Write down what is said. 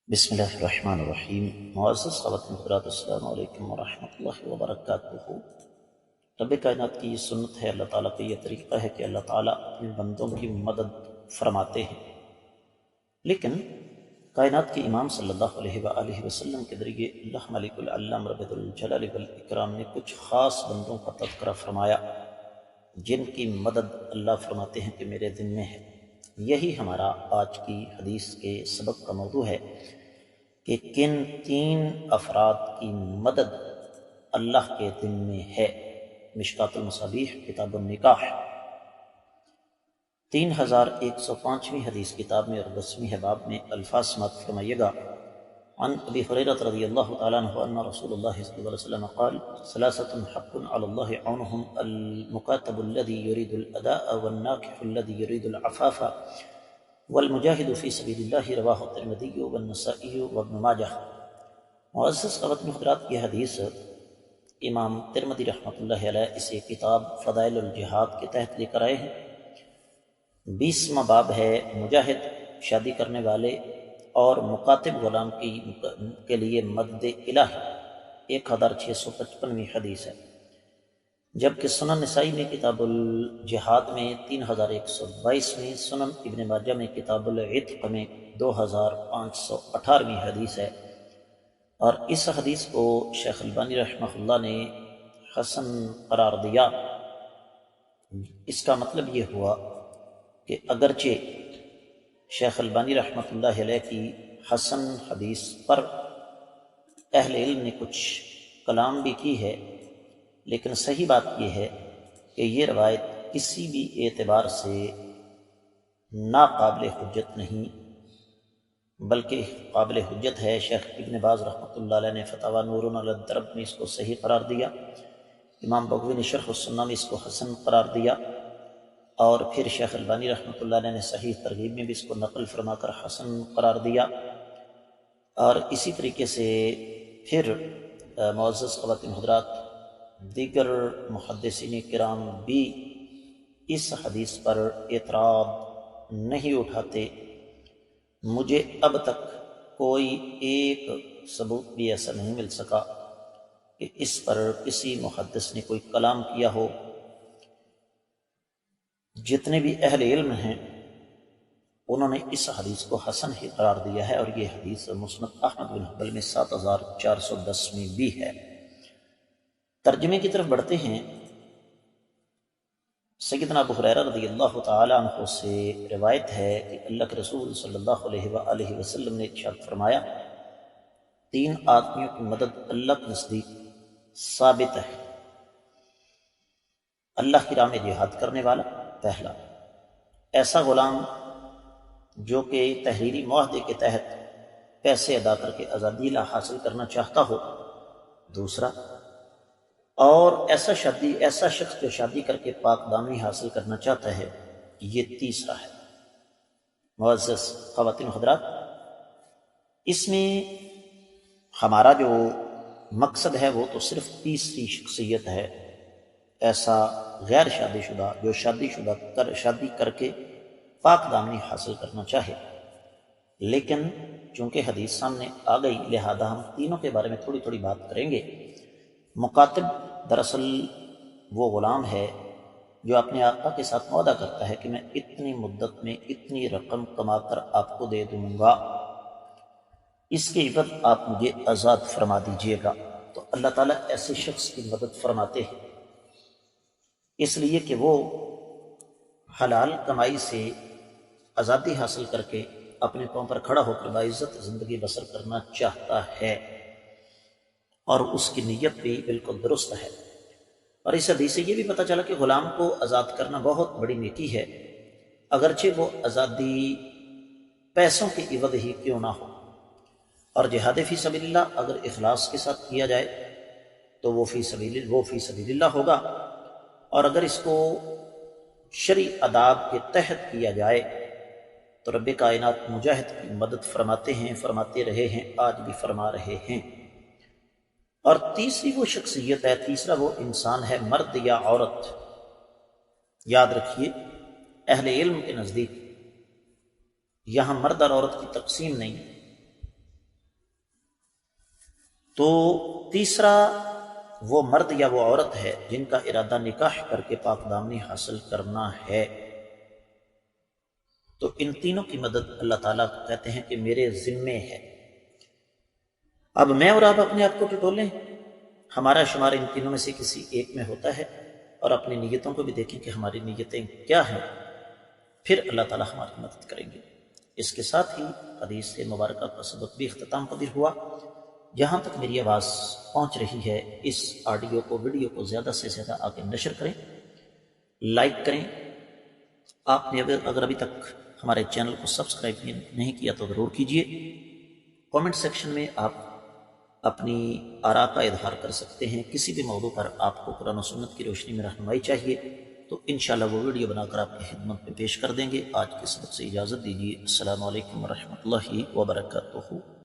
بسم اللہ الرحمن الرحیم۔ معزز خواتین حضرات، السلام علیکم ورحمۃ اللہ وبرکاتہ۔ رب کائنات کی یہ سنت ہے، اللہ تعالیٰ کا یہ طریقہ ہے کہ اللہ تعالیٰ اپنے بندوں کی مدد فرماتے ہیں، لیکن کائنات کے امام صلی اللہ علیہ وآلہ وسلم کے ذریعے اللہ ملک العلام رب الجلال والاکرام نے کچھ خاص بندوں کا تذکرہ فرمایا جن کی مدد اللہ فرماتے ہیں کہ میرے ذمے ہے۔ یہی ہمارا آج کی حدیث کے سبق کا موضوع ہے کہ کن تین افراد کی مدد اللہ کے ذمے ہے۔ مشکوٰۃ المصابیح کتاب النکاح 3105ویں حدیث کتاب میں اور 10ویں باب میں الفاظ سماعت فرمائیے گا۔ عن ابی ہریرہ رضی اللہ تعالیٰ عنہ ان رسول اللہ صلی اللہ علیہ وسلم قال ثلاثة حق علی اللہ عونهم المکاتب الذي يريد الاداء والناکح الذي يريد العفاف والمجاہد فی سبیل اللہ، رواہ الترمذی والنسائی وابن ماجہ۔ معزز خواتین حضرات، یہ حدیث امام ترمذی رحمۃ اللہ علیہ اسے کتاب فضائل الجہاد کے تحت لے کر آئے ہیں۔ 20واں باب ہے مجاہد، شادی کرنے والے اور مکاتب غلام کے لیے مدد الہی، 1655ویں حدیث ہے، جبکہ سنن نسائی میں کتاب الجہاد میں 3122ویں، سنن ابن ماجہ میں کتاب العتق میں 2518ویں حدیث ہے، اور اس حدیث کو شیخ البانی رحمہ اللہ نے حسن قرار دیا۔ اس کا مطلب یہ ہوا کہ اگرچہ شیخ البانی رحمۃ اللہ علیہ کی حسن حدیث پر اہل علم نے کچھ کلام بھی کی ہے، لیکن صحیح بات یہ ہے کہ یہ روایت کسی بھی اعتبار سے ناقابل حجت نہیں بلکہ قابل حجت ہے۔ شیخ ابن باز رحمۃ اللہ علیہ نے فتاوی نور علی الدرب میں اس کو صحیح قرار دیا، امام بغوی نے شرح السنہ میں اس کو حسن قرار دیا، اور پھر شیخ البانی رحمۃ اللہ علیہ نے صحیح ترغیب میں بھی اس کو نقل فرما کر حسن قرار دیا، اور اسی طریقے سے پھر معزز خواتین حضرات دیگر محدثین کرام بھی اس حدیث پر اعتراض نہیں اٹھاتے۔ مجھے اب تک کوئی ایک ثبوت بھی ایسا نہیں مل سکا کہ اس پر کسی محدث نے کوئی کلام کیا ہو۔ جتنے بھی اہل علم ہیں انہوں نے اس حدیث کو حسن ہی قرار دیا ہے، اور یہ حدیث مسند احمد بن حنبل میں 7410 بھی ہے۔ ترجمے کی طرف بڑھتے ہیں۔ سیدنا ابو ہریرہ رضی اللہ تعالی عنہ سے روایت ہے کہ اللہ کے رسول صلی اللہ علیہ وآلہ وسلم نے ارشاد فرمایا، 3 آدمیوں کی مدد اللہ کے نزدیک ثابت ہے۔ اللہ کی راہ میں جہاد کرنے والا، پہلا، ایسا غلام جو کہ تحریری معاہدے کے تحت پیسے ادا کر کے آزادی حاصل کرنا چاہتا ہو، دوسرا، اور ایسا شخص جو شادی کر کے پاک دامنی حاصل کرنا چاہتا ہے، یہ تیسرا ہے۔ معزز خواتین حضرات، اس میں ہمارا جو مقصد ہے وہ تو صرف تیسری شخصیت ہے، ایسا غیر شادی شدہ جو شادی کر کے پاک دامنی حاصل کرنا چاہے۔ لیکن چونکہ حدیث سامنے آ گئی لہذا ہم تینوں کے بارے میں تھوڑی تھوڑی بات کریں گے۔ مکاتب دراصل وہ غلام ہے جو اپنے آقا کے ساتھ معاہدہ کرتا ہے کہ میں اتنی مدت میں اتنی رقم کما کر آپ کو دے دوں گا، اس کے عوض آپ مجھے آزاد فرما دیجیے گا۔ تو اللہ تعالیٰ ایسے شخص کی مدد فرماتے ہیں، اس لیے کہ وہ حلال کمائی سے آزادی حاصل کر کے اپنے پاؤں پر کھڑا ہو کر باعزت زندگی بسر کرنا چاہتا ہے، اور اس کی نیت بھی بالکل درست ہے۔ اور اس حدیث سے یہ بھی پتہ چلا کہ غلام کو آزاد کرنا بہت بڑی نیکی ہے، اگرچہ وہ آزادی پیسوں کے عوض ہی کیوں نہ ہو۔ اور جہاد فی سبیل اللہ اگر اخلاص کے ساتھ کیا جائے تو وہ فی سبیل اللہ ہوگا، اور اگر اس کو شرعی آداب کے تحت کیا جائے تو رب کائنات مجاہد کی مدد فرماتے ہیں، فرماتے رہے ہیں، آج بھی فرما رہے ہیں۔ اور تیسری وہ شخصیت ہے، تیسرا وہ انسان ہے، مرد یا عورت۔ یاد رکھیے اہل علم کے نزدیک یہاں مرد اور عورت کی تقسیم نہیں، تو تیسرا وہ مرد یا وہ عورت ہے جن کا ارادہ نکاح کر کے پاک دامنی حاصل کرنا ہے، تو ان تینوں کی مدد اللہ تعالیٰ کہتے ہیں کہ میرے ذمے ہے۔ اب میں اور آپ اپنے آپ کو ٹٹولیں، ہمارا شمار ان تینوں میں سے کسی ایک میں ہوتا ہے، اور اپنی نیتوں کو بھی دیکھیں کہ ہماری نیتیں کیا ہیں، پھر اللہ تعالیٰ ہماری مدد کریں گے۔ اس کے ساتھ ہی حدیث مبارکہ کا سبق بھی اختتام پذیر ہوا۔ جہاں تک میری آواز پہنچ رہی ہے، اس آڈیو کو، ویڈیو کو زیادہ سے زیادہ آگے نشر کریں، لائک کریں۔ آپ نے اگر ابھی تک ہمارے چینل کو سبسکرائب نہیں کیا تو ضرور کیجیے۔ کامنٹ سیکشن میں آپ اپنی آراء کا اظہار کر سکتے ہیں۔ کسی بھی موضوع پر آپ کو قرآن و سنت کی روشنی میں رہنمائی چاہیے تو انشاءاللہ وہ ویڈیو بنا کر آپ کی خدمت میں پیش کر دیں گے۔ آج کے سبق سے اجازت دیجیے۔ السلام علیکم ورحمۃ اللہ وبرکاتہ۔